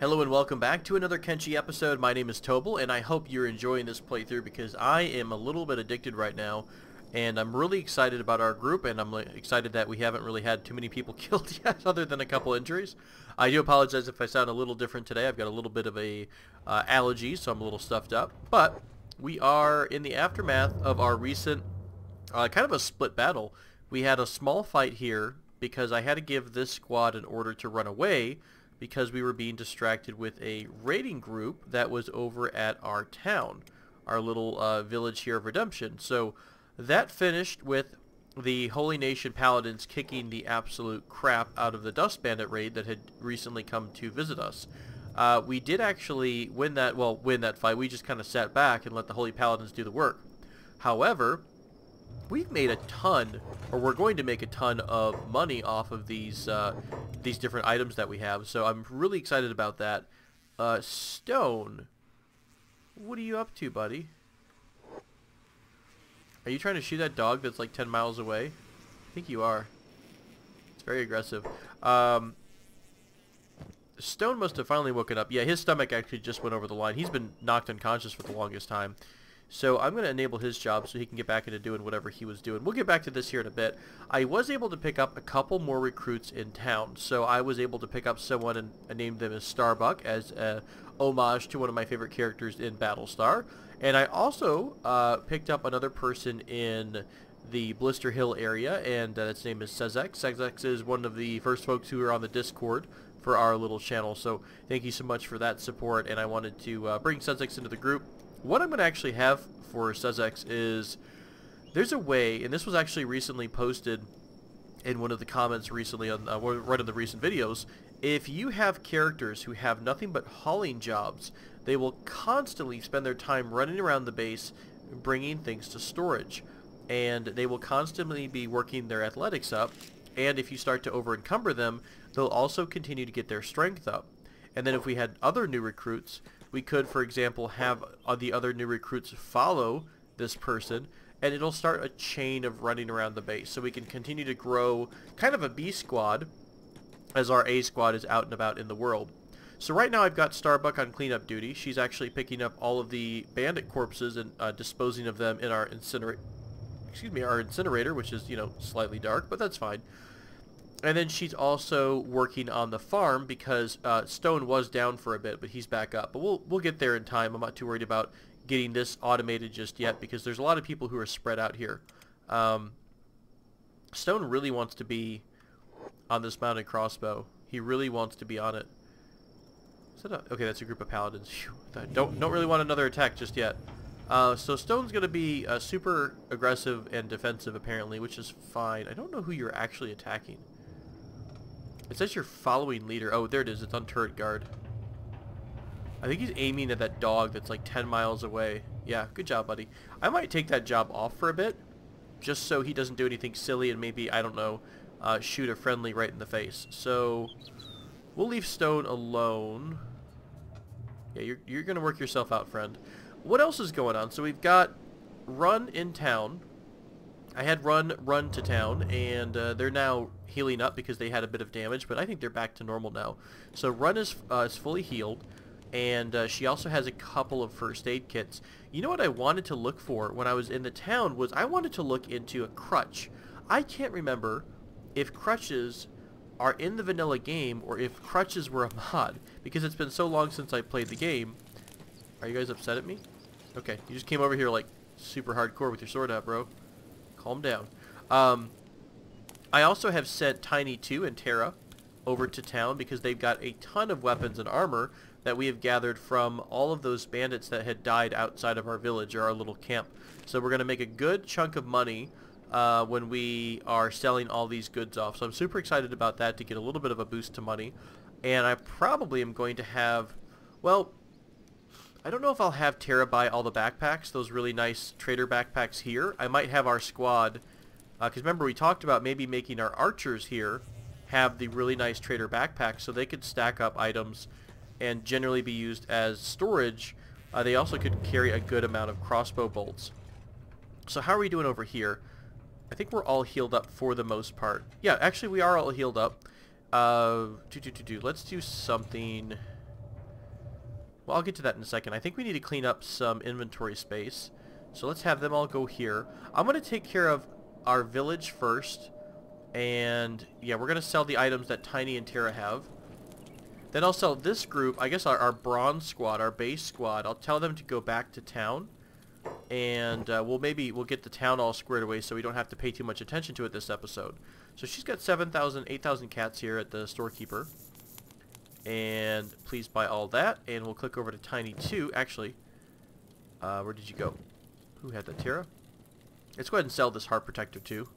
Hello and welcome back to another Kenshi episode. My name is Tobal and I hope you're enjoying this playthrough because I am a little bit addicted right now and I'm really excited about our group and I'm excited that we haven't really had too many people killed yet other than a couple injuries. I do apologize if I sound a little different today. I've got a little bit of a allergy, so I'm a little stuffed up, but we are in the aftermath of our recent kind of a split battle. We had a small fight here because I had to give this squad an order to run away because we were being distracted with a raiding group that was over at our town, our little village here of Redemption. So that finished with the Holy Nation Paladins kicking the absolute crap out of the Dust Bandit raid that had recently come to visit us. We did actually win that fight. We just kind of sat back and let the Holy Paladins do the work. However, we've made a ton, or we're going to make a ton of money off of these different items that we have. So I'm really excited about that. Stone, what are you up to, buddy? Are you trying to shoot that dog that's like 10 miles away? I think you are. It's very aggressive. Stone must have finally woken up. Yeah, his stomach actually just went over the line. He's been knocked unconscious for the longest time. So I'm going to enable his job so he can get back into doing whatever he was doing. We'll get back to this here in a bit. I was able to pick up a couple more recruits in town. So I was able to pick up someone and I named them as Starbuck as a homage to one of my favorite characters in Battlestar. And I also picked up another person in the Blister Hill area, and its name is Sezex. Sezex is one of the first folks who are on the Discord for our little channel. So thank you so much for that support, and I wanted to bring Sezex into the group. What I'm going to actually have for Sezex is there's a way, and this was actually recently posted in one of the comments recently on one of the recent videos. If you have characters who have nothing but hauling jobs, they will constantly spend their time running around the base bringing things to storage, and they will constantly be working their athletics up, and if you start to over encumber them, they'll also continue to get their strength up. And then if we had other new recruits, we could, for example, have the other new recruits follow this person, and it'll start a chain of running around the base. So we can continue to grow kind of a B squad as our A squad is out and about in the world. So right now I've got Starbuck on cleanup duty. She's actually picking up all of the bandit corpses and disposing of them in our incinerator, which is, you know, slightly dark, but that's fine. And then she's also working on the farm because Stone was down for a bit, but he's back up. But we'll get there in time. I'm not too worried about getting this automated just yet because there's a lot of people who are spread out here. Stone really wants to be on this mounted crossbow. He really wants to be on it. Is that okay, that's a group of paladins. Phew, don't really want another attack just yet. So Stone's going to be super aggressive and defensive apparently, which is fine. I don't know who you're actually attacking. It says you're following leader. Oh, there it is. It's on turret guard. I think he's aiming at that dog that's like 10 miles away. Yeah, good job, buddy. I might take that job off for a bit, just so he doesn't do anything silly and maybe, I don't know, shoot a friendly right in the face. So we'll leave Stone alone. Yeah, you're going to work yourself out, friend. What else is going on? So we've got Run in town. I had Run to town, and they're now healing up because they had a bit of damage, but I think they're back to normal now. So Run is fully healed, and she also has a couple of first aid kits. You know what I wanted to look for when I was in the town was I wanted to look into a crutch. I can't remember if crutches are in the vanilla game or if crutches were a mod, because it's been so long since I played the game. Are you guys upset at me? Okay, you just came over here like super hardcore with your sword out, bro. Calm down. I also have sent Tiny 2 and Terra over to town because they've got a ton of weapons and armor that we have gathered from all of those bandits that had died outside of our village or our little camp. So we're going to make a good chunk of money when we are selling all these goods off. So I'm super excited about that to get a little bit of a boost to money. And I probably am going to have, well, I don't know if I'll have Terra buy all the backpacks, those really nice trader backpacks here. I might have our squad, because remember we talked about maybe making our archers here have the really nice trader backpacks so they could stack up items and generally be used as storage. They also could carry a good amount of crossbow bolts. So how are we doing over here? I think we're all healed up for the most part. Yeah, actually we are all healed up. Let's do something. Well, I'll get to that in a second. I think we need to clean up some inventory space. So let's have them all go here. I'm going to take care of our village first. And yeah, we're going to sell the items that Tiny and Tara have. Then I'll sell this group, I guess our bronze squad, our base squad. I'll tell them to go back to town. And we'll get the town all squared away so we don't have to pay too much attention to it this episode. So she's got 7,000, 8,000 cats here at the storekeeper. And please buy all that. And we'll click over to Tiny 2. Actually, where did you go? Who had that? Tara? Let's go ahead and sell this heart protector too.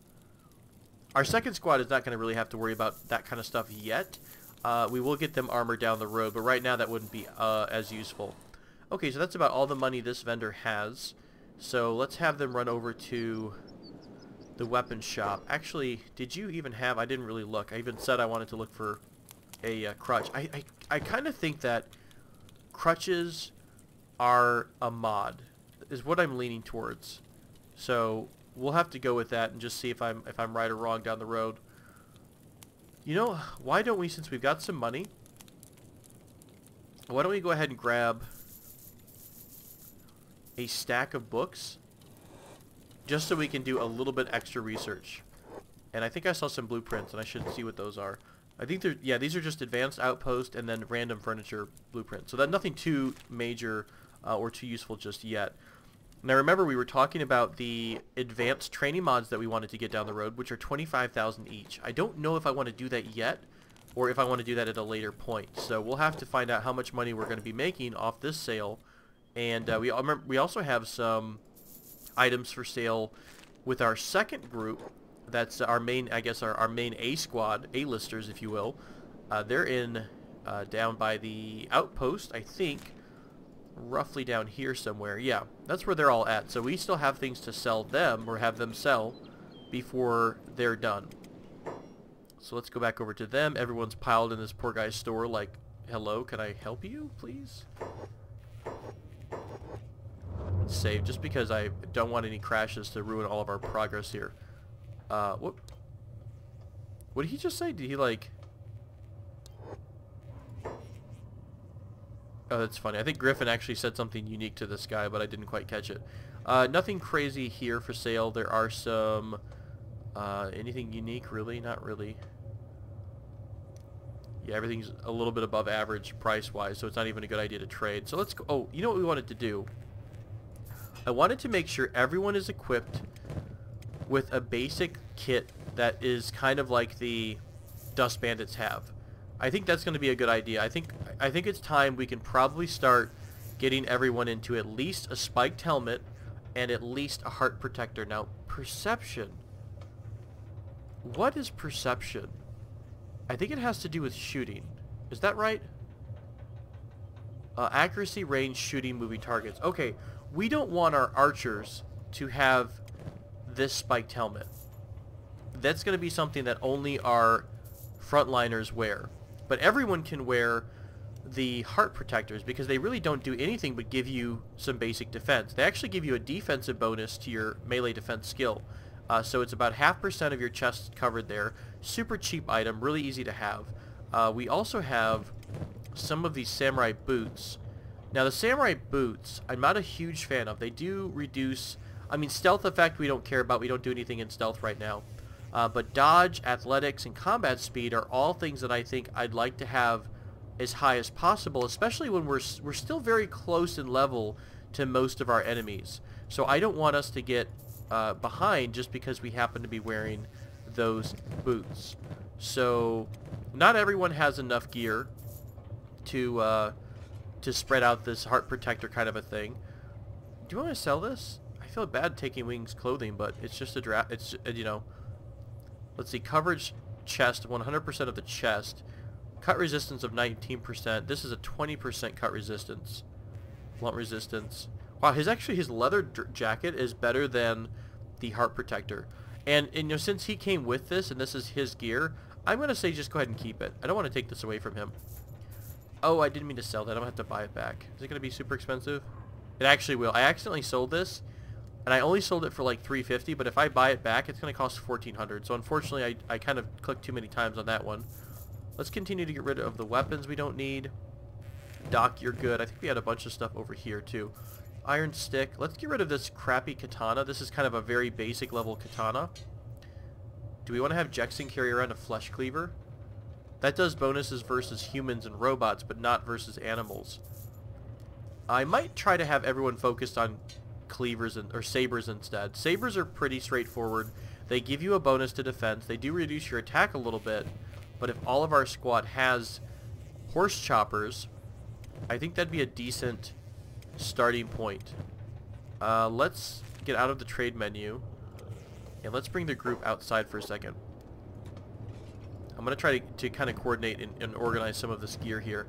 Our second squad is not going to really have to worry about that kind of stuff yet. We will get them armor down the road, but right now that wouldn't be as useful. Okay, so that's about all the money this vendor has. So let's have them run over to the weapon shop. Actually, did you even have... I didn't really look. I even said I wanted to look for a crutch. I kind of think that crutches are a mod, is what I'm leaning towards. So we'll have to go with that and just see if I'm right or wrong down the road. You know, why don't we, since we've got some money, why don't we go ahead and grab a stack of books just so we can do a little bit extra research. And I think I saw some blueprints and I should see what those are. I think they're, yeah, these are just advanced outpost and then random furniture blueprints. So that nothing too major or too useful just yet. Now remember, we were talking about the advanced training mods that we wanted to get down the road, which are 25,000 each. I don't know if I want to do that yet, or if I want to do that at a later point. So we'll have to find out how much money we're going to be making off this sale. And we also have some items for sale with our second group. That's our main, I guess, our main A squad, A-listers, if you will. They're in down by the outpost, I think. Roughly down here somewhere. Yeah, that's where they're all at. So we still have things to sell them, or have them sell, before they're done. So let's go back over to them. Everyone's piled in this poor guy's store like, hello, can I help you, please? Save, just because I don't want any crashes to ruin all of our progress here. What did he just say? Did he like... Oh, that's funny. I think Griffin actually said something unique to this guy, but I didn't quite catch it. Nothing crazy here for sale. There are some... anything unique, really? Not really. Yeah, everything's a little bit above average price-wise, so it's not even a good idea to trade. So let's go... Oh, you know what we wanted to do? I wanted to make sure everyone is equipped with a basic kit that is kind of like the Dust Bandits have. I think that's going to be a good idea. I think it's time we can probably start getting everyone into at least a spiked helmet and at least a heart protector. Now, perception. What is perception? I think it has to do with shooting. Is that right? Accuracy, range, shooting, moving targets. Okay, we don't want our archers to have this spiked helmet. That's going to be something that only our frontliners wear. But everyone can wear the heart protectors because they really don't do anything but give you some basic defense. They actually give you a defensive bonus to your melee defense skill. So it's about 0.5% of your chest covered there. Super cheap item, really easy to have. We also have some of these samurai boots. Now the samurai boots, I'm not a huge fan of. They do reduce, I mean, stealth effect we don't care about. We don't do anything in stealth right now. But dodge, athletics, and combat speed are all things that I think I'd like to have as high as possible, especially when we're still very close in level to most of our enemies. So I don't want us to get behind just because we happen to be wearing those boots. So not everyone has enough gear to spread out this heart protector kind of a thing. Do you want to sell this? I feel bad taking Wings clothing, but it's just a draft. It's, you know... Let's see, coverage chest, 100% of the chest. Cut resistance of 19%. This is a 20% cut resistance. Blunt resistance. Wow, his leather jacket is better than the heart protector. And you know, since he came with this and this is his gear, I'm going to say just go ahead and keep it. I don't want to take this away from him. Oh, I didn't mean to sell that. I'm going to have to buy it back. Is it going to be super expensive? It actually will. I accidentally sold this. And I only sold it for like $350, but if I buy it back, it's going to cost $1,400. So unfortunately, I kind of clicked too many times on that one. Let's continue to get rid of the weapons we don't need. Doc, you're good. I think we had a bunch of stuff over here too. Iron stick. Let's get rid of this crappy katana. This is kind of a very basic level katana. Do we want to have Jackson carry around a flesh cleaver? That does bonuses versus humans and robots, but not versus animals. I might try to have everyone focused on cleavers or sabers instead. Sabers are pretty straightforward. They give you a bonus to defense. They do reduce your attack a little bit, but if all of our squad has horse choppers, I think that'd be a decent starting point. Let's get out of the trade menu, and let's bring the group outside for a second. I'm going to try to kind of coordinate and organize some of this gear here.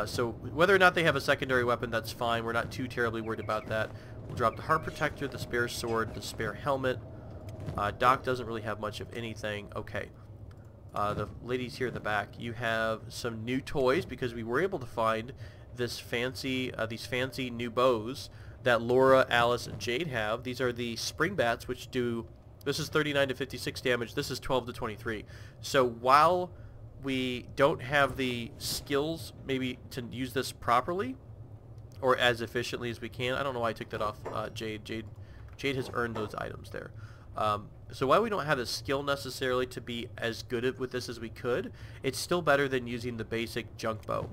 So whether or not they have a secondary weapon, that's fine. We're not too terribly worried about that. We'll drop the heart protector, the spare sword, the spare helmet. Doc doesn't really have much of anything. Okay. The ladies here at the back, you have some new toys because we were able to find this fancy, these fancy new bows that Laura, Alice, and Jade have. These are the spring bats, which do, this is 39 to 56 damage. This is 12 to 23. So while we don't have the skills maybe to use this properly or as efficiently as we can, I don't know why I took that off Jade. Jade has earned those items there. So while we don't have the skill necessarily to be as good with this as we could, it's still better than using the basic junk bow.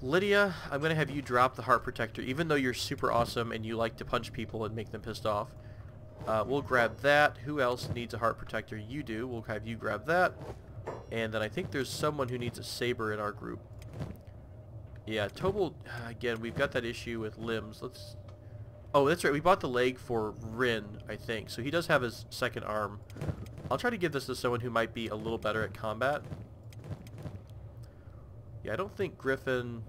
Lydia, I'm going to have you drop the heart protector, even though you're super awesome and you like to punch people and make them pissed off. We'll grab that. Who else needs a heart protector? You do. We'll have you grab that. And then I think there's someone who needs a saber in our group. Yeah, Tobal, again, we've got that issue with limbs. Let's... Oh, that's right. We bought the leg for Rin, I think. So he does have his second arm. I'll try to give this to someone who might be a little better at combat. Yeah, I don't think Griffin...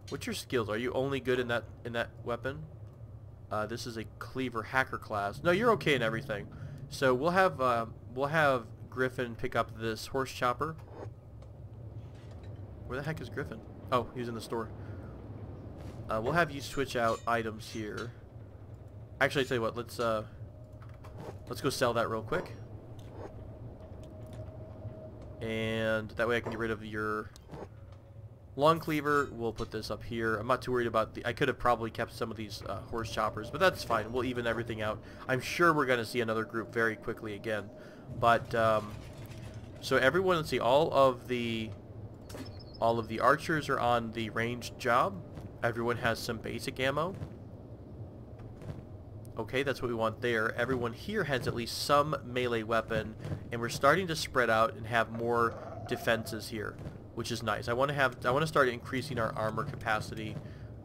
What's your skills? Are you only good in that weapon? This is a cleaver hacker class. No, you're okay in everything. So we'll have Griffin pick up this horse chopper. Where the heck is Griffin? Oh, he's in the store. We'll have you switch out items here. Actually, I tell you what, let's go sell that real quick. And that way I can get rid of your long cleaver. We'll put this up here. I'm not too worried about the... I could have probably kept some of these horse choppers, but that's fine. We'll even everything out. I'm sure we're going to see another group very quickly again. But, so everyone, let's see, all of the archers are on the ranged job. Everyone has some basic ammo. Okay, that's what we want there. Everyone here has at least some melee weapon, and we're starting to spread out and have more defenses here, which is nice. I want to start increasing our armor capacity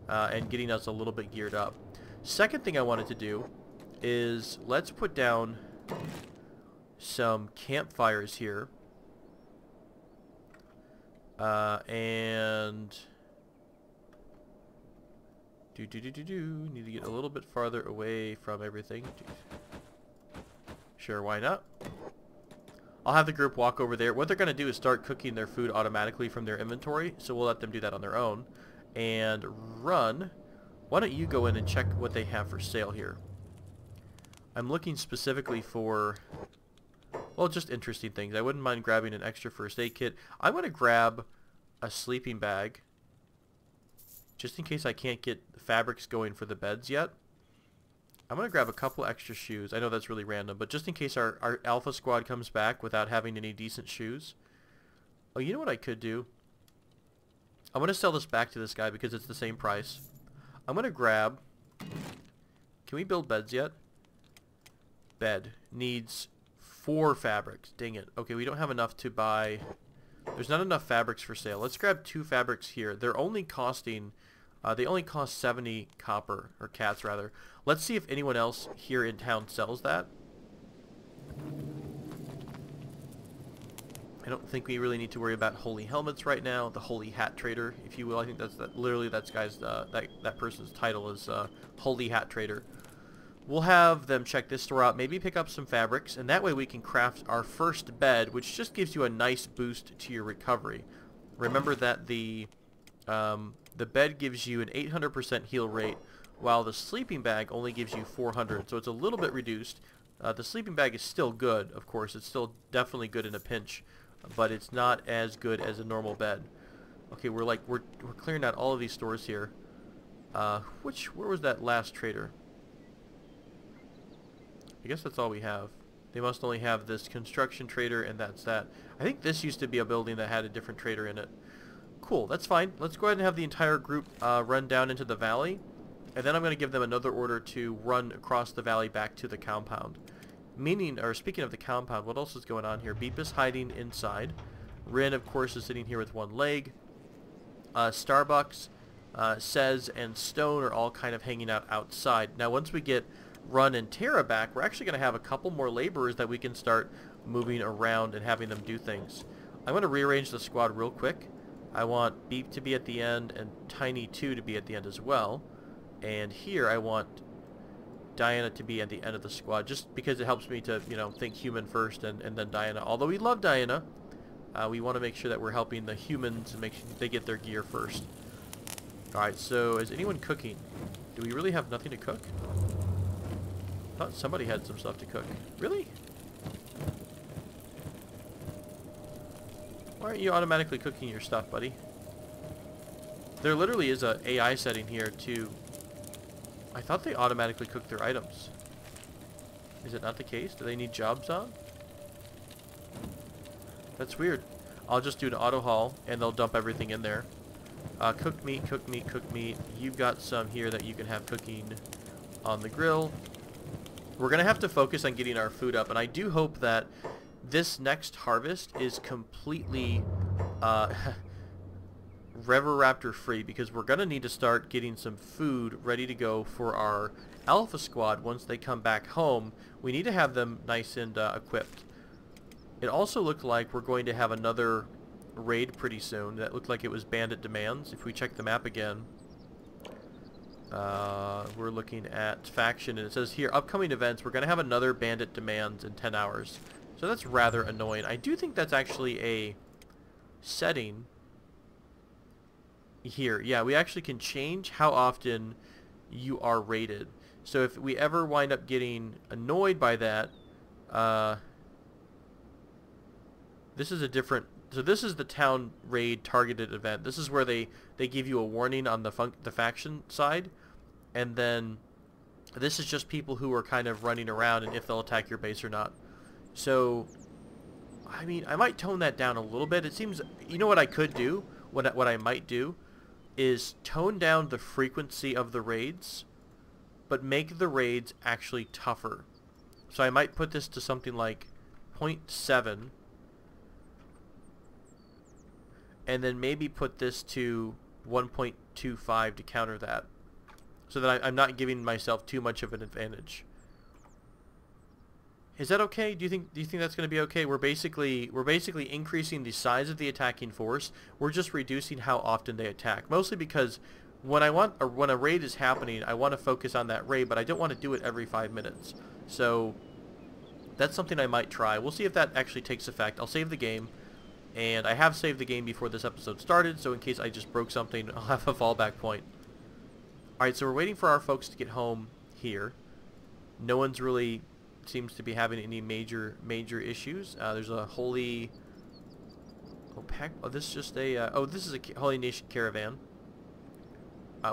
and getting us a little bit geared up. Second thing I wanted to do is let's put down some campfires here. And need to get a little bit farther away from everything. Sure, why not? I'll have the group walk over there. What they're going to do is start cooking their food automatically from their inventory, so we'll let them do that on their own. And Run, why don't you go in and check what they have for sale here? I'm looking specifically for, well, just interesting things. I wouldn't mind grabbing an extra first aid kit. I'm going to grab a sleeping bag, just in case I can't get fabrics going for the beds yet. I'm going to grab a couple extra shoes. I know that's really random, but just in case our alpha squad comes back without having any decent shoes. Oh, you know what I could do? I'm going to sell this back to this guy because it's the same price. I'm going to grab... Can we build beds yet? Bed. Needs 4 fabrics. Dang it. Okay, we don't have enough to buy... There's not enough fabrics for sale. Let's grab 2 fabrics here. They're only costing... they only cost 70 copper, or cats rather. Let's see if anyone else here in town sells that. I don't think we really need to worry about holy helmets right now. The holy hat trader, if you will. I think that's literally that guy's that person's title is holy hat trader. We'll have them check this store out, maybe pick up some fabrics, and that way we can craft our first bed, which just gives you a nice boost to your recovery. Remember that the bed gives you an 800% heal rate, while the sleeping bag only gives you 400, so it's a little bit reduced. The sleeping bag is still good, of course. It's still definitely good in a pinch, but it's not as good as a normal bed. Okay, we're clearing out all of these stores here. Where was that last trader? I guess that's all we have. They must only have this construction trader, and that's that. I think this used to be a building that had a different trader in it. Cool, that's fine. Let's go ahead and have the entire group run down into the valley, and then I'm going to give them another order to run across the valley back to the compound. Speaking of the compound, what else is going on here? Beep is hiding inside. Rin, of course, is sitting here with one leg. Starbucks, Says, and Stone are all kind of hanging out outside. Now, once we get Run and Tara back, we're actually going to have a couple more laborers that we can start moving around and having them do things. I'm going to rearrange the squad real quick. I want Beep to be at the end and Tiny 2 to be at the end as well. And here I want Diana to be at the end of the squad, just because it helps me to, think human first and then Diana. Although we love Diana, we want to make sure that we're helping the humans and make sure they get their gear first. Alright, so is anyone cooking? Do we really have nothing to cook? I thought somebody had some stuff to cook. Really? Why aren't you automatically cooking your stuff, buddy? There literally is a AI setting here to... I thought they automatically cook their items. Is it not the case? Do they need jobs on? That's weird. I'll just do an auto haul and they'll dump everything in there. Cooked meat, cooked meat, cooked meat. You've got some here that you can have cooking on the grill. We're going to have to focus on getting our food up, and I do hope that this next harvest is completely Revoraptor free, because we're going to need to start getting some food ready to go for our Alpha Squad once they come back home. We need to have them nice and equipped. It also looked like we're going to have another raid pretty soon. That looked like it was Bandit Demands. If we check the map again, we're looking at faction, and it says here, upcoming events, we're going to have another Bandit Demands in 10 hours. So that's rather annoying. I do think that's actually a setting here. Yeah, we actually can change how often you are raided. So if we ever wind up getting annoyed by that, this is a different... So this is the town raid targeted event. This is where they give you a warning on the faction side, and then this is just people who are kind of running around and if they'll attack your base or not. So, I mean, I might tone that down a little bit. It seems, you know what I could do? What I might do is tone down the frequency of the raids, but make the raids actually tougher. So I might put this to something like 0.7, and then maybe put this to 1.25 to counter that, so that I'm not giving myself too much of an advantage. Is that okay? Do you think that's going to be okay? We're basically increasing the size of the attacking force. We're just reducing how often they attack. Mostly because when a raid is happening, I want to focus on that raid, but I don't want to do it every 5 minutes. So that's something I might try. We'll see if that actually takes effect. I'll save the game, and I have saved the game before this episode started, so in case I just broke something, I'll have a fallback point. Alright, so we're waiting for our folks to get home here. No one's really seems to be having any major issues. There's a holy... this is just a... this is a Holy Nation caravan.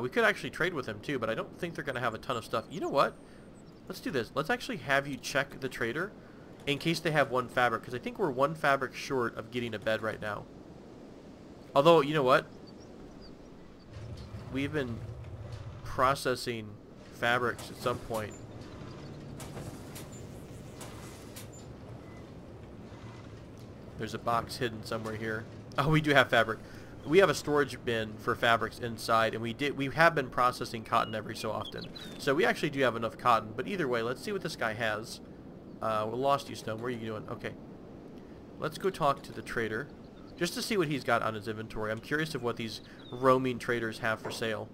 We could actually trade with them too, but I don't think they're going to have a ton of stuff. You know what? Let's do this. Let's actually have you check the trader in case they have one fabric, because I think we're one fabric short of getting a bed right now. Although, you know what? We've been processing fabrics at some point. There's a box hidden somewhere here. Oh, we do have fabric. We have a storage bin for fabrics inside, and we have been processing cotton every so often. So we actually do have enough cotton. But either way, let's see what this guy has. We lost you, Stone. Where are you doing? Okay. Let's go talk to the trader, just to see what he's got on his inventory. I'm curious of what these roaming traders have for sale.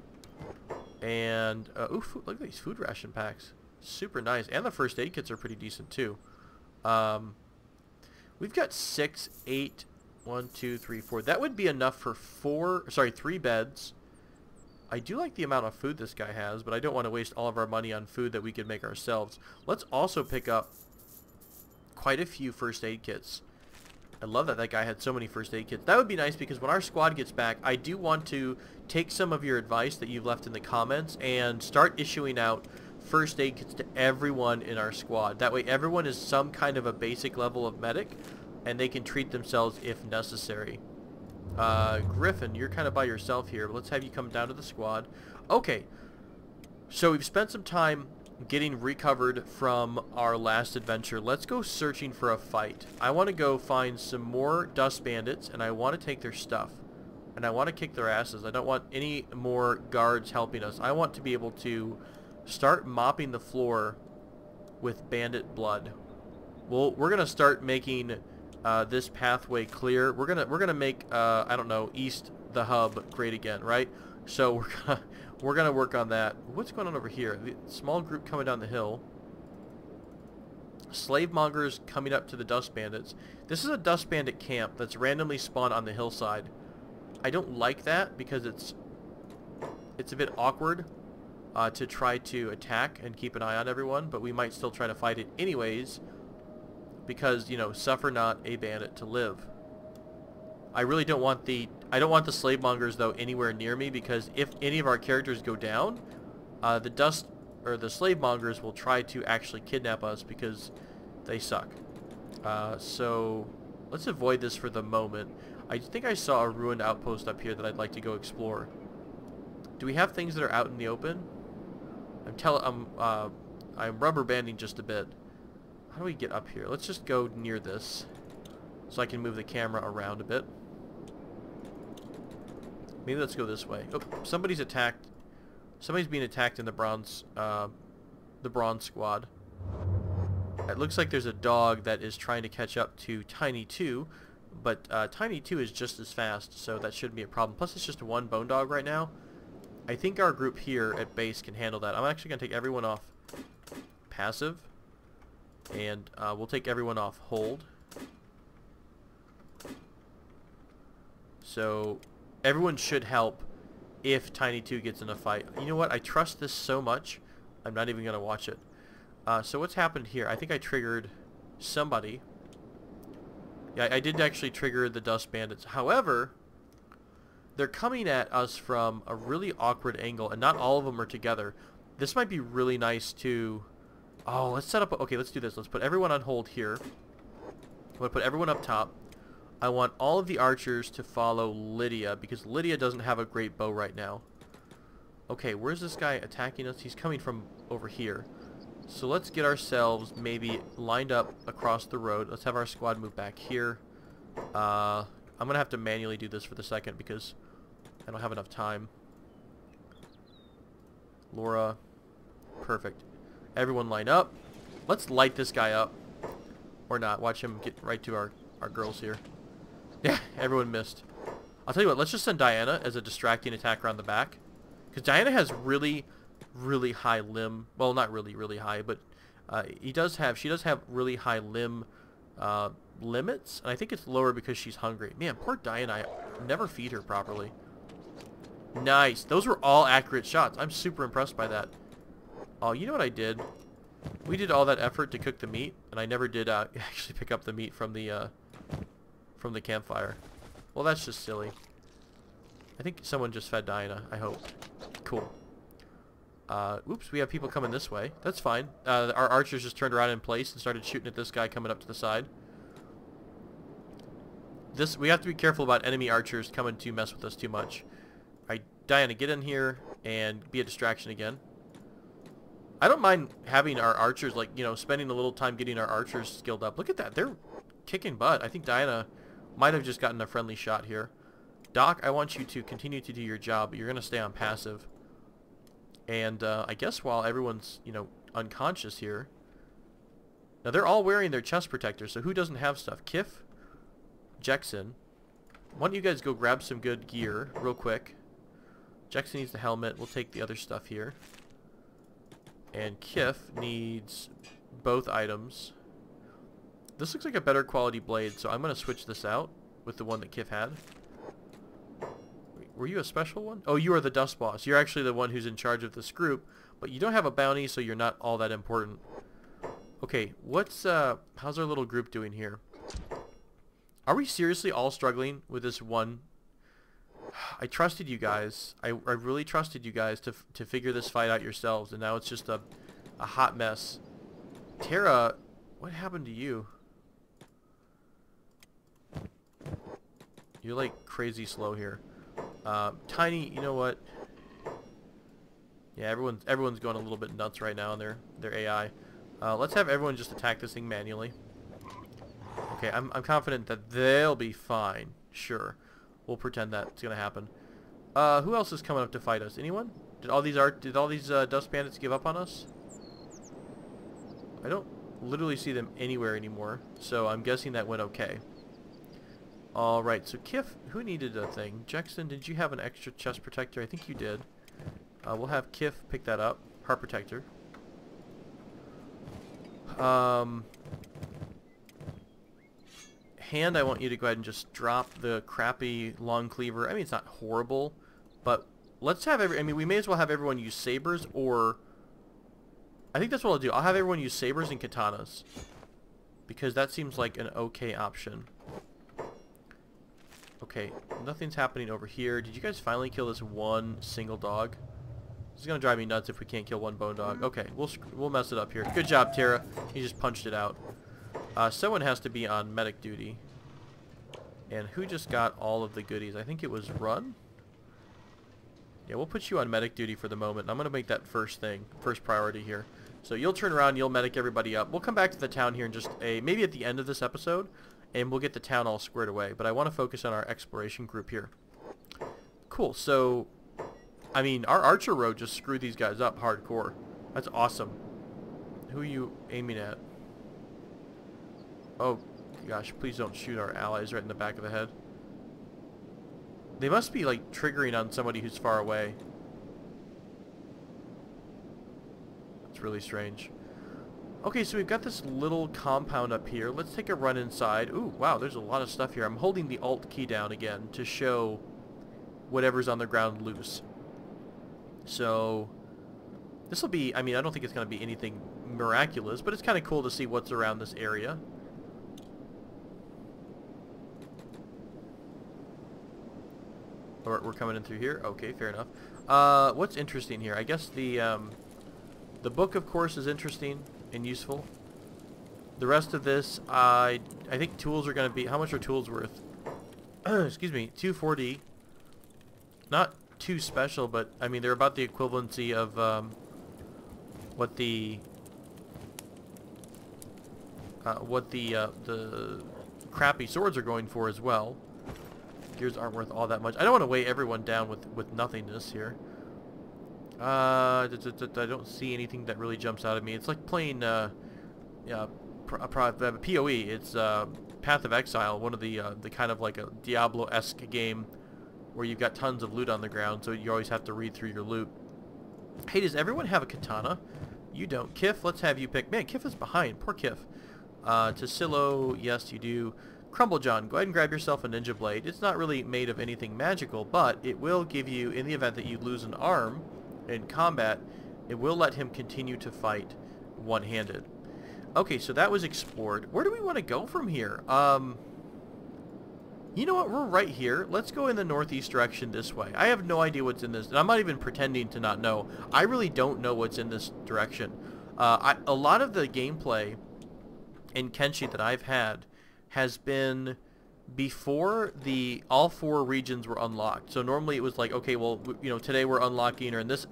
And, ooh, look at these food ration packs. Super nice. And the first aid kits are pretty decent, too. We've got 6, 8, 1, 2, 3, 4. That would be enough for 3 beds. I do like the amount of food this guy has, but I don't want to waste all of our money on food that we could make ourselves. Let's also pick up quite a few first aid kits. I love that that guy had so many first aid kits. That would be nice because when our squad gets back, I do want to take some of your advice that you've left in the comments and start issuing out first aid kits to everyone in our squad. That way everyone is some kind of a basic level of medic and they can treat themselves if necessary. Griffin, you're kind of by yourself here, but let's have you come down to the squad. Okay, so we've spent some time getting recovered from our last adventure. Let's go searching for a fight. I want to go find some more dust bandits, and I want to take their stuff. And I want to kick their asses. I don't want any more guards helping us. I want to be able to start mopping the floor with bandit blood. Well, we're gonna start making this pathway clear. We're gonna make I don't know, East the hub great again, right? So we're gonna work on that. What's going on over here? The small group coming down the hill. Slave mongers coming up to the dust bandits. This is a dust bandit camp that's randomly spawned on the hillside. I don't like that because it's a bit awkward to try to attack and keep an eye on everyone, but we might still try to fight it anyways because, you know, suffer not a bandit to live. I really don't want the slave mongers though anywhere near me, because if any of our characters go down, the slave mongers will try to actually kidnap us because they suck. So let's avoid this for the moment. I think I saw a ruined outpost up here that I'd like to go explore. Do we have things that are out in the open? I'm rubber banding just a bit. How do we get up here? Let's just go near this so I can move the camera around a bit. Maybe let's go this way. Oh, somebody's attacked. Somebody's being attacked in the bronze squad. It looks like there's a dog that is trying to catch up to Tiny 2, but Tiny 2 is just as fast, so that shouldn't be a problem. Plus, it's just one bone dog right now. I think our group here at base can handle that. I'm actually going to take everyone off passive, and we'll take everyone off hold. So everyone should help if Tiny 2 gets in a fight. You know what? I trust this so much, I'm not even going to watch it. So what's happened here? I think I triggered somebody. Yeah, I did actually trigger the dust bandits. However, they're coming at us from a really awkward angle, and not all of them are together. This might be really nice to... Oh, let's set up... Okay, let's do this. Let's put everyone on hold here. I'm going to put everyone up top. I want all of the archers to follow Lydia, because Lydia doesn't have a great bow right now. Okay, where's this guy attacking us? He's coming from over here. So let's get ourselves maybe lined up across the road. Let's have our squad move back here. I'm going to have to manually do this for the second because I don't have enough time. Laura. Perfect. Everyone line up. Let's light this guy up. Or not. Watch him get right to our girls here. Yeah, everyone missed. I'll tell you what, let's just send Diana as a distracting attack around the back. Because Diana has really high limb, well, not really high, but she does have really high limb limits, and I think it's lower because she's hungry. Man, poor Diana, I never feed her properly. Nice. Those were all accurate shots. I'm super impressed by that. Oh, you know what I did? We did all that effort to cook the meat, and I never did actually pick up the meat from the campfire. Well, that's just silly. I think someone just fed Diana, I hope. Cool. Oops, we have people coming this way. That's fine. Our archers just turned around in place and started shooting at this guy coming up to the side. We have to be careful about enemy archers coming to mess with us too much. Alright, Diana, get in here and be a distraction again. I don't mind having our archers, like, you know, spending a little time getting our archers skilled up. Look at that. They're kicking butt. I think Diana might have just gotten a friendly shot here. Doc, I want you to continue to do your job, but you're going to stay on passive. And I guess while everyone's, you know, unconscious here. Now, they're all wearing their chest protectors, so who doesn't have stuff? Kif, Jackson. Why don't you guys go grab some good gear real quick. Jackson needs the helmet. We'll take the other stuff here. And Kif needs both items. This looks like a better quality blade, so I'm going to switch this out with the one that Kif had. Were you a special one? Oh, you are the dust boss. You're actually the one who's in charge of this group, but you don't have a bounty, so you're not all that important. Okay, how's our little group doing here? Are we seriously all struggling with this one? I trusted you guys. I really trusted you guys to figure this fight out yourselves, and now it's just a hot mess. Tara, what happened to you? You're like crazy slow here. Tiny, you know what? Yeah, everyone's going a little bit nuts right now in their AI. Let's have everyone just attack this thing manually. Okay, I'm confident that they'll be fine. Sure. We'll pretend that's gonna happen. Who else is coming up to fight us? Anyone? Did all these dust bandits give up on us? I don't literally see them anywhere anymore, so I'm guessing that went okay. Alright, so Kif, who needed a thing? Jackson, did you have an extra chest protector? I think you did. We'll have Kif pick that up. Heart protector. Hand, I want you to go ahead and just drop the crappy long cleaver. I mean, it's not horrible, but let's have I mean, we may as well have everyone use sabers, or I think that's what I'll do. I'll have everyone use sabers and katanas, because that seems like an okay option. Okay, nothing's happening over here. Did you guys finally kill this one single dog? This is gonna drive me nuts if we can't kill one bone dog. Okay, we'll mess it up here. Good job, Tara. You just punched it out. Someone has to be on medic duty. And who just got all of the goodies? I think it was Run? Yeah, we'll put you on medic duty for the moment. I'm going to make that first priority here. So you'll turn around, you'll medic everybody up. We'll come back to the town here in just maybe at the end of this episode, and we'll get the town all squared away. But I want to focus on our exploration group here. Cool, so, I mean, our archer road just screwed these guys up hardcore. That's awesome. Who are you aiming at? Oh, gosh, please don't shoot our allies right in the back of the head. They must be, like, triggering on somebody who's far away. That's really strange. Okay, so we've got this little compound up here. Let's take a run inside. Ooh, wow, there's a lot of stuff here. I'm holding the Alt key down again to show whatever's on the ground loose. So, this will be, I mean, I don't think it's going to be anything miraculous, but it's kind of cool to see what's around this area. We're coming in through here. Okay, fair enough. What's interesting here? I guess the book, of course, is interesting and useful. The rest of this, I think tools are going to be... How much are tools worth? Excuse me, 240. Not too special, but I mean they're about the equivalency of what the crappy swords are going for as well. Gears aren't worth all that much. I don't want to weigh everyone down with nothingness here. I don't see anything that really jumps out at me. It's like playing PoE. It's Path of Exile, one of the kind of like a Diablo-esque game where you've got tons of loot on the ground, so you always have to read through your loot. Hey, does everyone have a katana? You don't. Kif, let's have you pick. Man, Kif is behind. Poor Kif. Tassilo, yes, you do. Crumblejohn, go ahead and grab yourself a ninja blade. It's not really made of anything magical, but it will give you, in the event that you lose an arm in combat, it will let him continue to fight one-handed. Okay, so that was explored. Where do we want to go from here? You know what? We're right here. Let's go in the northeast direction this way. I have no idea what's in this, and I'm not even pretending to not know. I really don't know what's in this direction. A lot of the gameplay in Kenshi that I've had has been before all 4 regions were unlocked. So normally it was like, okay, well, you know, today we're unlocking, or in this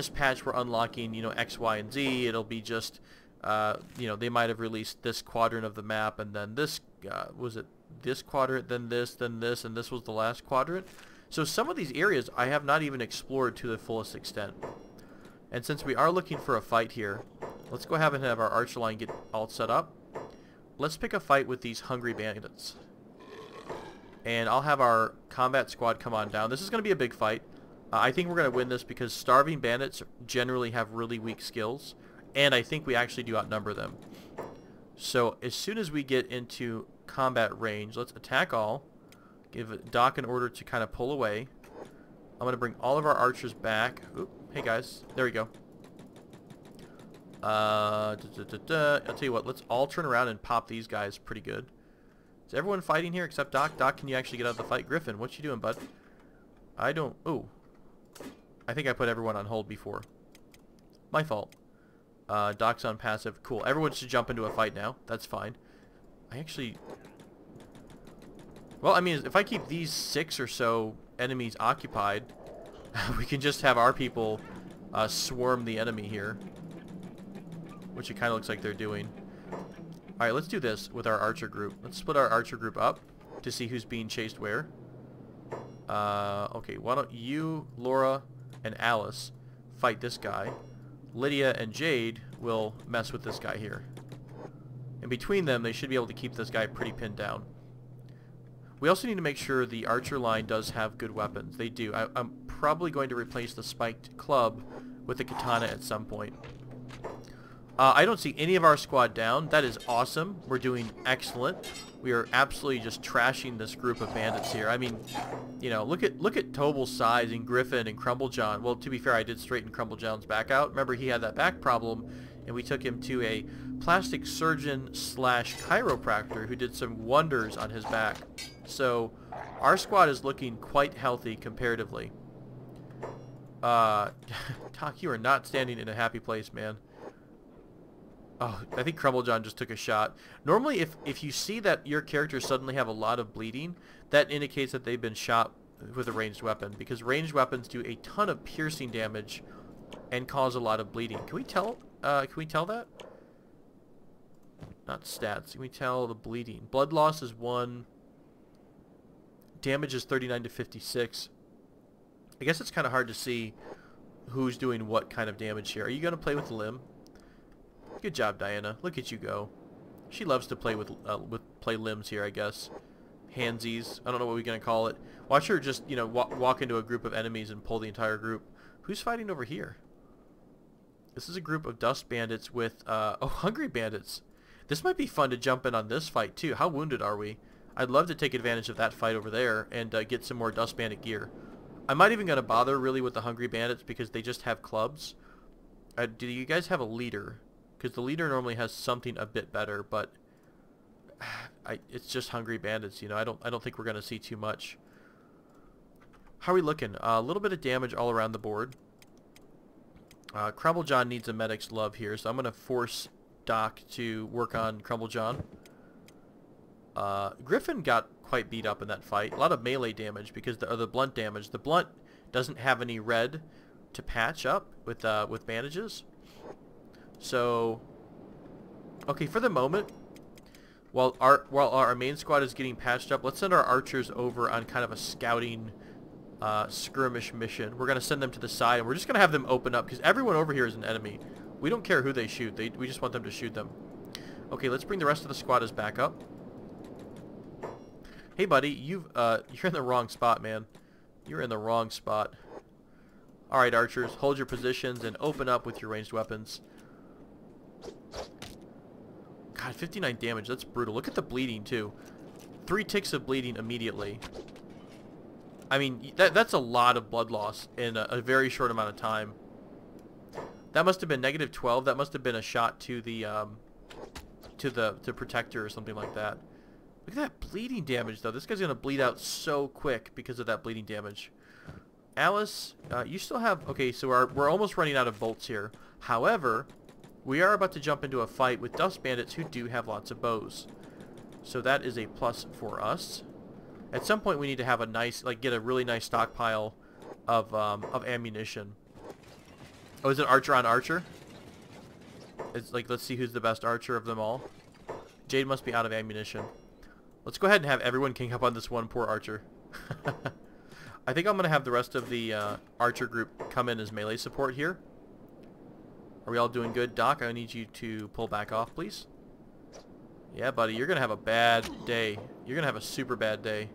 patch we're unlocking, you know, X, Y, and Z. It'll be just, you know, they might have released this quadrant of the map, and then this, was it this quadrant, then this, and this was the last quadrant. So some of these areas I have not even explored to the fullest extent. And since we are looking for a fight here, let's go ahead and have our archer line get all set up. Let's pick a fight with these hungry bandits. And I'll have our combat squad come on down. This is going to be a big fight. I think we're going to win this because starving bandits generally have really weak skills. And I think we actually do outnumber them. So as soon as we get into combat range, let's attack all. Give Doc an order to kind of pull away. I'm going to bring all of our archers back. Oop, hey guys, there we go. I'll tell you what, let's all turn around and pop these guys pretty good. Is everyone fighting here except Doc? Doc, can you actually get out of the fight? Griffin, what you doing, bud? I don't... Ooh. I think I put everyone on hold before. My fault. Doc's on passive. Cool. Everyone should jump into a fight now. That's fine. I actually... Well, I mean, if I keep these 6 or so enemies occupied, we can just have our people swarm the enemy here. Which it kind of looks like they're doing. Alright, let's do this with our archer group. Let's split our archer group up to see who's being chased where. Okay, why don't you, Laura, and Alice fight this guy. Lydia and Jade will mess with this guy here. And between them, they should be able to keep this guy pretty pinned down. We also need to make sure the archer line does have good weapons. They do. I'm probably going to replace the spiked club with the katana at some point. I don't see any of our squad down. That is awesome. We're doing excellent. We are absolutely just trashing this group of bandits here. I mean, you know, look at Tobel's size and Griffin and Crumblejohn. Well, to be fair, I did straighten Crumblejohn's back out. Remember, he had that back problem, and we took him to a plastic surgeon slash chiropractor who did some wonders on his back. So our squad is looking quite healthy comparatively. Doc, you are not standing in a happy place, man. Oh, I think Crumblejohn just took a shot. Normally, if you see that your characters suddenly have a lot of bleeding, that indicates that they've been shot with a ranged weapon, because ranged weapons do a ton of piercing damage and cause a lot of bleeding. Can we tell that? Not stats. Can we tell the bleeding? Blood loss is 1. Damage is 39 to 56. I guess it's kind of hard to see who's doing what kind of damage here. Are you going to play with the limb? Good job, Diana. Look at you go. She loves to play with play limbs here, I guess. Handsies. I don't know what we're going to call it. Watch her just, you know, walk into a group of enemies and pull the entire group. Who's fighting over here? This is a group of dust bandits with, oh, hungry bandits. This might be fun to jump in on this fight, too. How wounded are we? I'd love to take advantage of that fight over there and get some more dust bandit gear. I'm not even going to bother, really, with the hungry bandits because they just have clubs. Do you guys have a leader? Because the leader normally has something a bit better, but it's just hungry bandits, you know. I don't think we're going to see too much. How are we looking? A little bit of damage all around the board. Crumblejohn needs a medic's love here, so I'm going to force Doc to work on Crumblejohn. Griffin got quite beat up in that fight. A lot of melee damage because the blunt damage. The blunt doesn't have any red to patch up with bandages. So, okay, for the moment, while our main squad is getting patched up, let's send our archers over on kind of a scouting skirmish mission. We're going to send them to the side, and we're just going to have them open up, because everyone over here is an enemy. We don't care who they shoot. We just want them to shoot them. Okay, let's bring the rest of the squatters back up. Hey, buddy, you're in the wrong spot, man. You're in the wrong spot. Alright, archers, hold your positions and open up with your ranged weapons. God, 59 damage. That's brutal. Look at the bleeding, too. 3 ticks of bleeding immediately. I mean, that's a lot of blood loss in a very short amount of time. That must have been -12. That must have been a shot to the protector or something like that. Look at that bleeding damage, though. This guy's going to bleed out so quick because of that bleeding damage. Alice, you still have... Okay, so we're almost running out of bolts here. However, we are about to jump into a fight with dust bandits who do have lots of bows. So that is a plus for us. At some point, we need to have a nice... get a really nice stockpile of ammunition. Oh, is it archer on archer? It's let's see who's the best archer of them all. Jade must be out of ammunition. Let's go ahead and have everyone king up on this one poor archer. I think I'm going to have the rest of the archer group come in as melee support here. Are we all doing good? Doc, I need you to pull back off, please. Yeah, buddy, you're going to have a bad day. You're going to have a super bad day.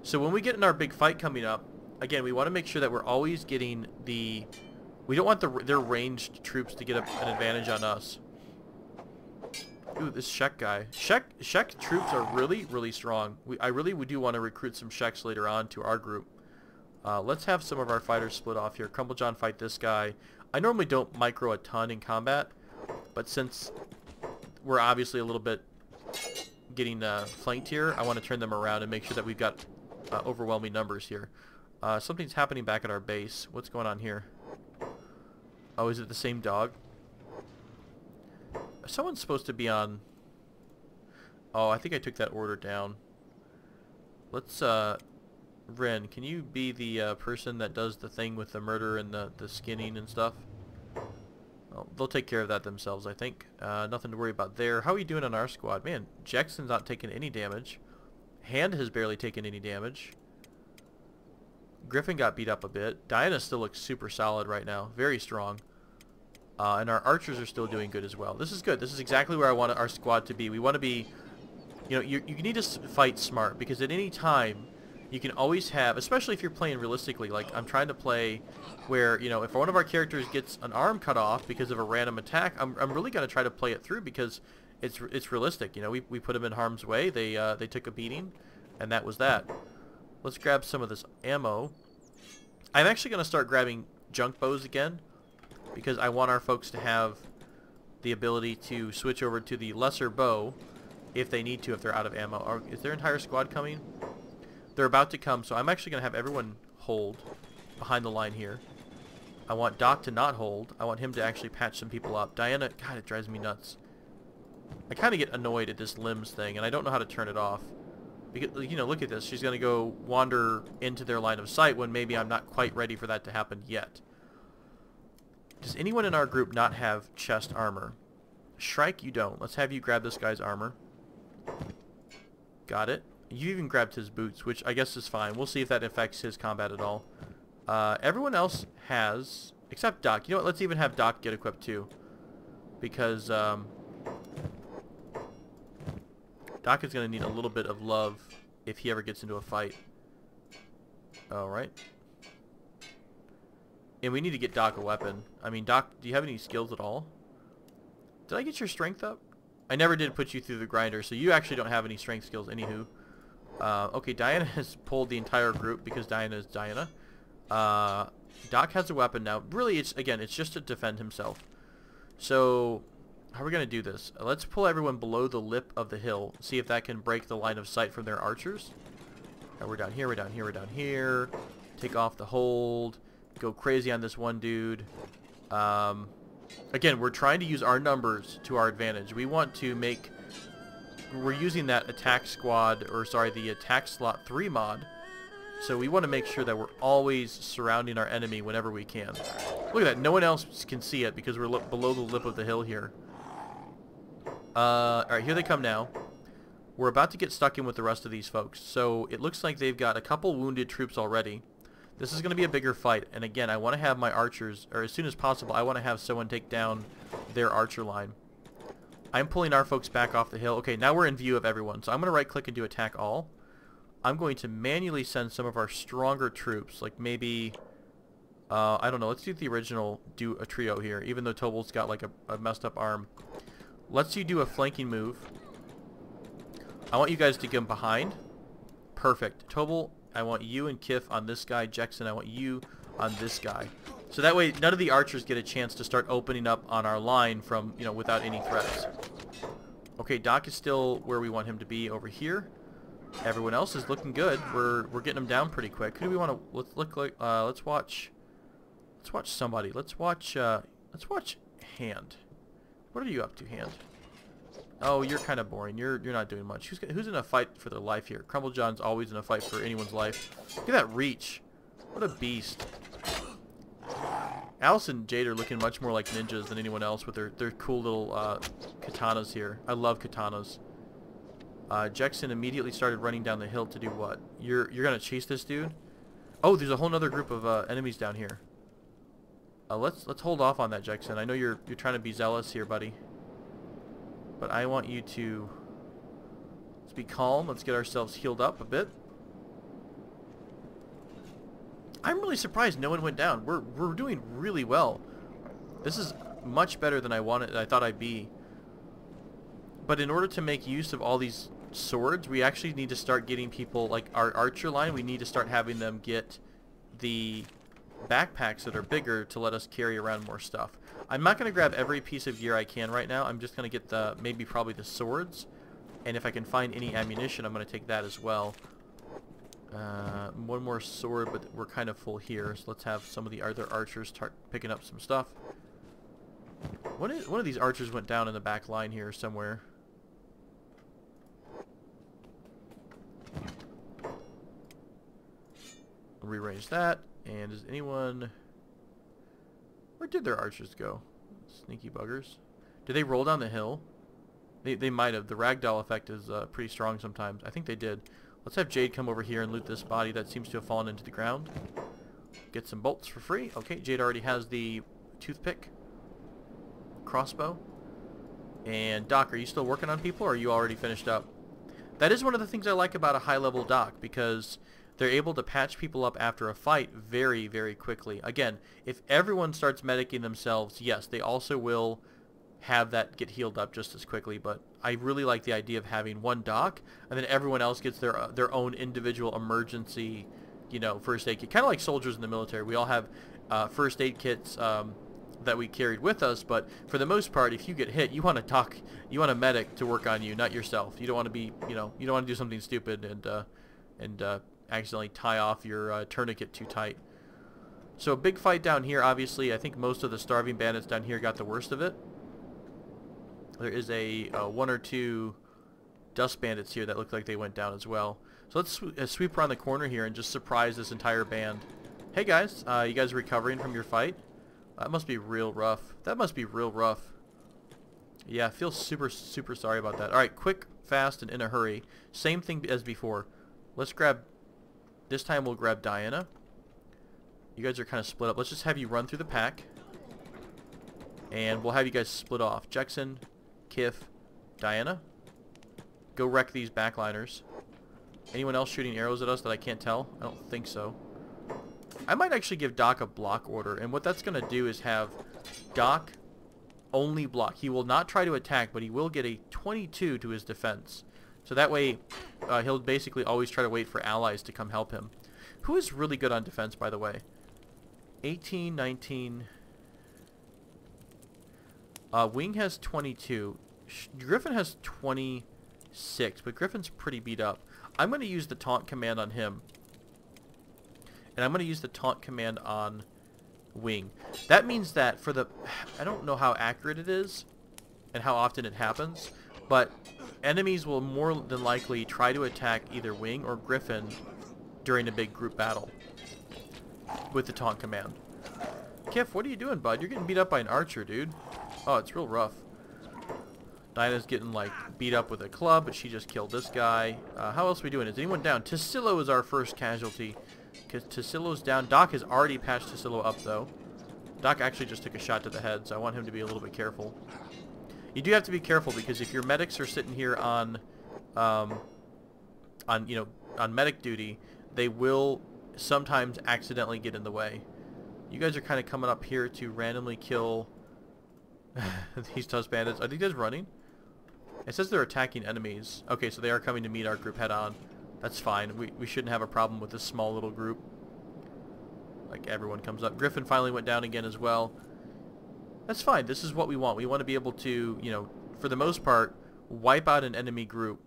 So when we get in our big fight coming up, again, we want to make sure that we're always getting the... We don't want their ranged troops to get an advantage on us. Ooh, this Shek guy. Shek troops are really, really strong. I really do want to recruit some Sheks later on to our group. Let's have some of our fighters split off here. Crumblejohn fight this guy. I normally don't micro a ton in combat, but since we're obviously a little bit getting flanked here, I want to turn them around and make sure that we've got overwhelming numbers here. Something's happening back at our base. What's going on here? Oh, is it the same dog? Someone's supposed to be on... Oh, I think I took that order down. Let's, Ren, can you be the person that does the thing with the murder and the skinning and stuff? Well, they'll take care of that themselves, I think. Nothing to worry about there. How are you doing on our squad? Man, Jackson's not taking any damage. Hand has barely taken any damage. Griffin got beat up a bit. Diana still looks super solid right now. Very strong. And our archers are still doing good as well. This is good. This is exactly where I want our squad to be. We want to be... You know, you need to fight smart, because at any time you can always have, especially if you're playing realistically, like I'm trying to play where, you know, if one of our characters gets an arm cut off because of a random attack, I'm really going to try to play it through because it's realistic. You know, we put them in harm's way. They took a beating, and that was that. Let's grab some of this ammo. I'm actually going to start grabbing junk bows again, because I want our folks to have the ability to switch over to the lesser bow if they need to, if they're out of ammo. Is their entire squad coming? They're about to come, so I'm actually going to have everyone hold behind the line here. I want Doc to not hold. I want him to actually patch some people up. Diana, God, it drives me nuts. I kind of get annoyed at this limbs thing, and I don't know how to turn it off. Because, you know, look at this. She's going to go wander into their line of sight when maybe I'm not quite ready for that to happen yet. Does anyone in our group not have chest armor? Shrike, you don't. Let's have you grab this guy's armor. Got it. You even grabbed his boots, which I guess is fine. We'll see if that affects his combat at all. Everyone else has, except Doc. You know what? Let's even have Doc get equipped too, because Doc is going to need a little bit of love if he ever gets into a fight. Alright. And we need to get Doc a weapon. I mean, Doc, do you have any skills at all? Did I get your strength up? I never did put you through the grinder, so you actually don't have any strength skills, anywho. Okay, Diana has pulled the entire group because Diana is Diana. Doc has a weapon now. Really, it's just to defend himself. So, how are we going to do this? Let's pull everyone below the lip of the hill. See if that can break the line of sight from their archers. Now we're down here, we're down here, we're down here. Take off the hold. Go crazy on this one dude. Again, we're trying to use our numbers to our advantage. We want to make... We're using that attack squad, or sorry, the attack slot 3 mod. So we want to make sure that we're always surrounding our enemy whenever we can. Look at that. No one else can see it because we're below the lip of the hill here. Alright, here they come now. We're about to get stuck in with the rest of these folks. So it looks like they've got a couple wounded troops already. This is going to be a bigger fight, and again, I want to have my archers, or as soon as possible, I want to have someone take down their archer line. I'm pulling our folks back off the hill. Okay, now we're in view of everyone, so I'm going to right-click and do attack all. I'm going to manually send some of our stronger troops, like maybe, I don't know, let's do the original, do a trio here, even though Tobal's got like a messed up arm. Let's you do a flanking move. I want you guys to get behind. Perfect. Tobal, I want you and Kif on this guy. Jackson, I want you on this guy. So that way, none of the archers get a chance to start opening up on our line from, you know, without any threats. Okay, Doc is still where we want him to be over here. Everyone else is looking good. We're getting them down pretty quick. Who do we want to let's watch somebody. Let's watch Hand. What are you up to, Hand? Oh, you're kind of boring. You're not doing much. Who's in a fight for their life here? Crumble John's always in a fight for anyone's life. Look at that reach. What a beast. Alice and Jade are looking much more like ninjas than anyone else with their cool little katanas here. I love katanas. Jackson immediately started running down the hill to do what? You're gonna chase this dude? Oh, there's a whole nother group of enemies down here. Let's hold off on that, Jackson. I know you're trying to be zealous here, buddy. But I want you to... Let's be calm. Let's get ourselves healed up a bit. I'm really surprised no one went down. We're doing really well. This is much better than I thought I'd be. But in order to make use of all these swords, we actually need to start getting people, like our archer line, we need to start having them get the backpacks that are bigger to let us carry around more stuff. I'm not going to grab every piece of gear I can right now. I'm just going to get probably the swords. And if I can find any ammunition, I'm going to take that as well. One more sword, but we're kind of full here. So let's have some of the other archers start picking up some stuff. One of these archers went down in the back line here somewhere. Rearrange that. And does anyone... Where did their archers go? Sneaky buggers. Did they roll down the hill? They might have. The ragdoll effect is pretty strong sometimes. I think they did. Let's have Jade come over here and loot this body that seems to have fallen into the ground. Get some bolts for free. Okay, Jade already has the toothpick. Crossbow. And Doc, are you still working on people, or are you already finished up? That is one of the things I like about a high-level Doc, because they're able to patch people up after a fight very, very quickly. Again, if everyone starts medicing themselves, yes, they also will have that get healed up just as quickly, but I really like the idea of having one Doc, and then everyone else gets their own individual emergency, you know, first aid kit. Kind of like soldiers in the military. We all have first aid kits that we carried with us, but for the most part, if you get hit, you want a Doc, you want a medic to work on you, not yourself. You don't want to be, you know, you don't want to do something stupid and accidentally tie off your tourniquet too tight. So a big fight down here. Obviously, I think most of the starving bandits down here got the worst of it. There is a one or two dust bandits here that look like they went down as well. So let's sweep around the corner here and just surprise this entire band. Hey guys, you guys recovering from your fight? That must be real rough. That must be real rough. Yeah, I feel super, super sorry about that. Alright, quick, fast, and in a hurry. Same thing as before. Let's grab... This time we'll grab Diana. You guys are kind of split up. Let's just have you run through the pack. And we'll have you guys split off. Jackson, Kif, Diana. Go wreck these backliners. Anyone else shooting arrows at us that I can't tell? I don't think so. I might actually give Doc a block order, and what that's going to do is have Doc only block. He will not try to attack, but he will get a 22 to his defense. So that way, he'll basically always try to wait for allies to come help him. Who is really good on defense, by the way? 18, 19... Wing has 22. Griffin has 26, but Griffin's pretty beat up. I'm going to use the taunt command on him. And I'm going to use the taunt command on Wing. That means that for the... I don't know how accurate it is and how often it happens, but enemies will more than likely try to attack either Wing or Griffin during a big group battle with the taunt command. Kif, what are you doing, bud? You're getting beat up by an archer, dude. Oh, it's real rough. Dinah's getting, like, beat up with a club, but she just killed this guy. How else are we doing? Is anyone down? Tassilo is our first casualty. Because Tassilo's down. Doc has already patched Tassilo up, though. Doc actually just took a shot to the head, so I want him to be a little bit careful. You do have to be careful, because if your medics are sitting here on medic duty, they will sometimes accidentally get in the way. You guys are kind of coming up here to randomly kill these dust bandits. Are these guys running? It says they're attacking enemies. Okay, so they are coming to meet our group head on. That's fine. We shouldn't have a problem with this small little group. Like, everyone comes up. Griffin finally went down again as well. That's fine. This is what we want. We want to be able to, you know, for the most part, wipe out an enemy group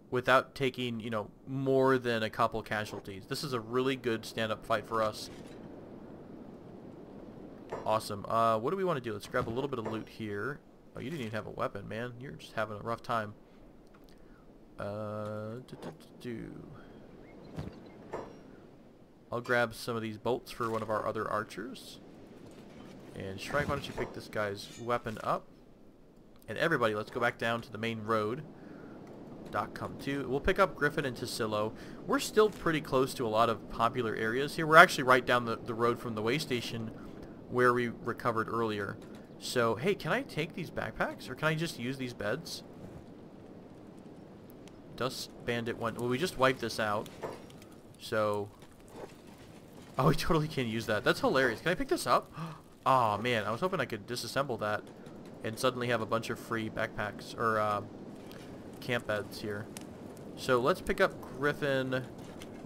without taking, you know, more than a couple casualties. This is a really good stand-up fight for us. Awesome. What do we want to do? Let's grab a little bit of loot here. Oh, you didn't even have a weapon, man. You're just having a rough time. I'll grab some of these bolts for one of our other archers. And Shrike, why don't you pick this guy's weapon up? And everybody, let's go back down to the main road. Doc, come too. We'll pick up Griffin and Tassilo. We're still pretty close to a lot of popular areas here. We're actually right down the road from the way station where we recovered earlier. So, hey, can I take these backpacks? Or can I just use these beds? Dust Bandit went... Well, we just wiped this out. So... Oh, we totally can't use that. That's hilarious. Can I pick this up? Oh, man. I was hoping I could disassemble that and suddenly have a bunch of free backpacks or camp beds here. So let's pick up Griffin.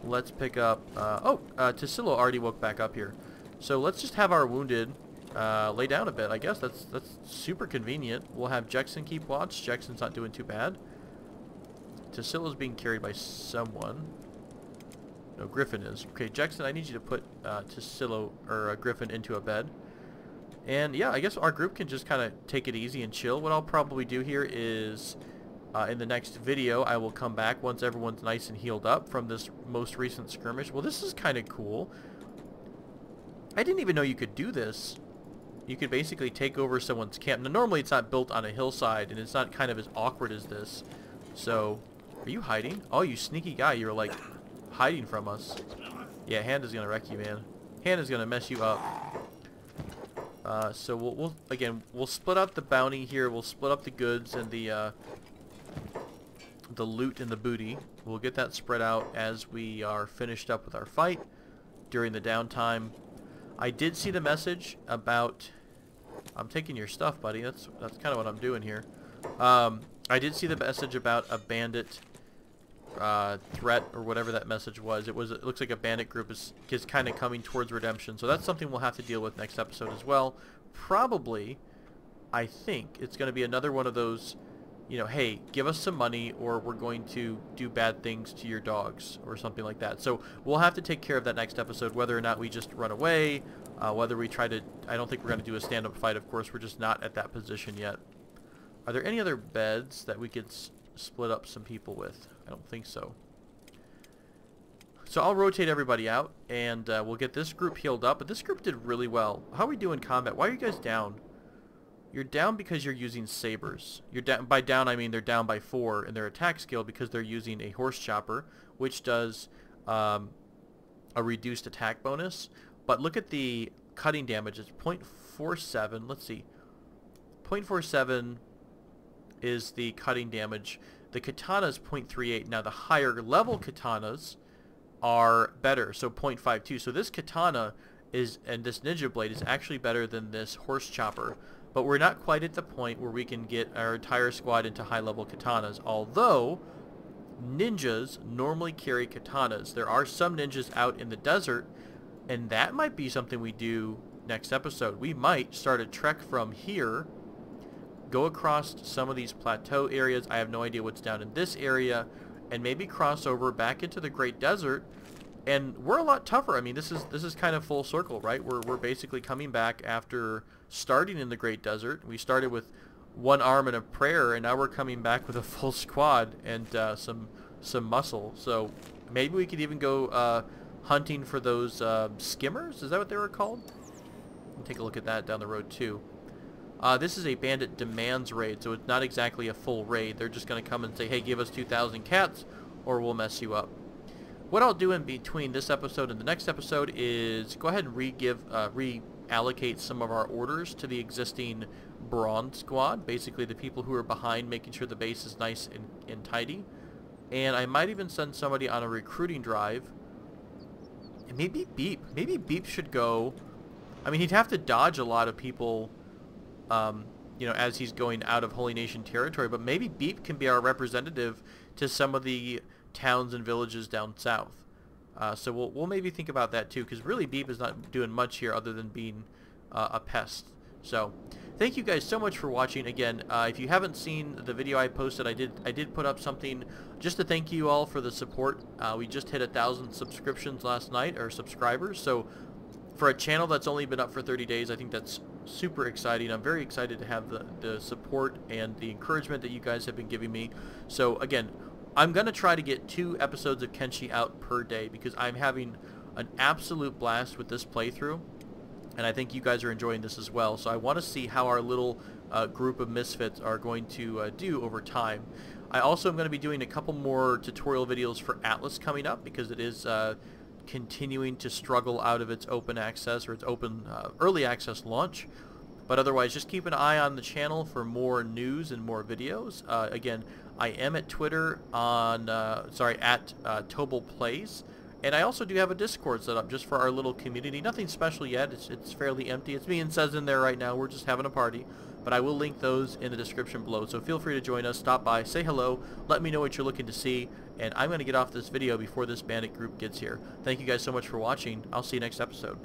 Let's pick up... Tassilo already woke back up here. So let's just have our wounded lay down a bit. I guess that's super convenient. We'll have Jackson keep watch. Jackson's not doing too bad. Tassilo's being carried by someone. No, Griffin is. Okay, Jackson, I need you to put Tassilo, or Griffin, into a bed. And yeah, I guess our group can just kind of take it easy and chill. What I'll probably do here is, in the next video, I will come back once everyone's nice and healed up from this most recent skirmish. Well, this is kind of cool. I didn't even know you could do this. You could basically take over someone's camp. Now, normally it's not built on a hillside, and it's not kind of as awkward as this. So, are you hiding? Oh, you sneaky guy. You're, like, hiding from us. Yeah, Hand is going to wreck you, man. Hand is going to mess you up. So we'll split up the bounty here. We'll split up the goods and the loot and the booty. We'll get that spread out as we are finished up with our fight during the downtime. I did see the message about... I'm taking your stuff, buddy. That's kind of what I'm doing here. I did see the message about a bandit threat, or whatever that message was. It looks like a bandit group is kind of coming towards redemption. So that's something we'll have to deal with next episode as well. Probably, I think it's going to be another one of those, you know, hey, give us some money or we're going to do bad things to your dogs or something like that. So we'll have to take care of that next episode, whether or not we just run away, whether we try to... I don't think we're going to do a stand-up fight, of course. We're just not at that position yet. Are there any other beds that we could split up some people with? I don't think so. So I'll rotate everybody out, and we'll get this group healed up. But this group did really well. How are we doing in combat? Why are you guys down? You're down because you're using sabers. You're down. By down, I mean they're down by 4 in their attack skill because they're using a horse chopper, which does a reduced attack bonus. But look at the cutting damage. It's 0.47. Let's see. 0.47 is the cutting damage. The katana is 0.38. Now the higher level katanas are better, so 0.52. So this katana is, and this ninja blade is actually better than this horse chopper. But we're not quite at the point where we can get our entire squad into high level katanas. Although ninjas normally carry katanas. There are some ninjas out in the desert, and that might be something we do next episode. We might start a trek from here, go across some of these plateau areas. I have no idea what's down in this area, and maybe cross over back into the Great Desert. And we're a lot tougher. I mean, this is kind of full circle, right? We're basically coming back after starting in the Great Desert. We started with one arm and a prayer, and now we're coming back with a full squad and some muscle. So maybe we could even go hunting for those skimmers. Is that what they were called? We'll take a look at that down the road too. This is a bandit demands raid, so it's not exactly a full raid. They're just going to come and say, hey, give us 2,000 cats or we'll mess you up. What I'll do in between this episode and the next episode is go ahead and reallocate some of our orders to the existing bronze squad, basically the people who are behind, making sure the base is nice and tidy. And I might even send somebody on a recruiting drive. And maybe Beep. Maybe Beep should go. I mean, he'd have to dodge a lot of people, you know, as he's going out of Holy Nation territory, but maybe Beep can be our representative to some of the towns and villages down south. So we'll maybe think about that too, because really Beep is not doing much here other than being a pest. So thank you guys so much for watching. Again, if you haven't seen the video I posted, I did put up something just to thank you all for the support. We just hit 1,000 subscriptions last night, or subscribers. So for a channel that's only been up for 30 days, I think that's super exciting. I'm very excited to have the support and the encouragement that you guys have been giving me. So again, I'm going to try to get 2 episodes of Kenshi out per day because I'm having an absolute blast with this playthrough, and I think you guys are enjoying this as well. So I want to see how our little group of misfits are going to do over time. I also am going to be doing a couple more tutorial videos for Atlas coming up because it is continuing to struggle out of its open access, or its open early access launch. But otherwise, just keep an eye on the channel for more news and more videos. Again, I am at Twitter on, at Tobal Plays. And I also do have a Discord set up just for our little community. Nothing special yet. It's fairly empty. It's me and Cez in there right now. We're just having a party. But I will link those in the description below. So feel free to join us. Stop by. Say hello. Let me know what you're looking to see. And I'm going to get off this video before this bandit group gets here. Thank you guys so much for watching. I'll see you next episode.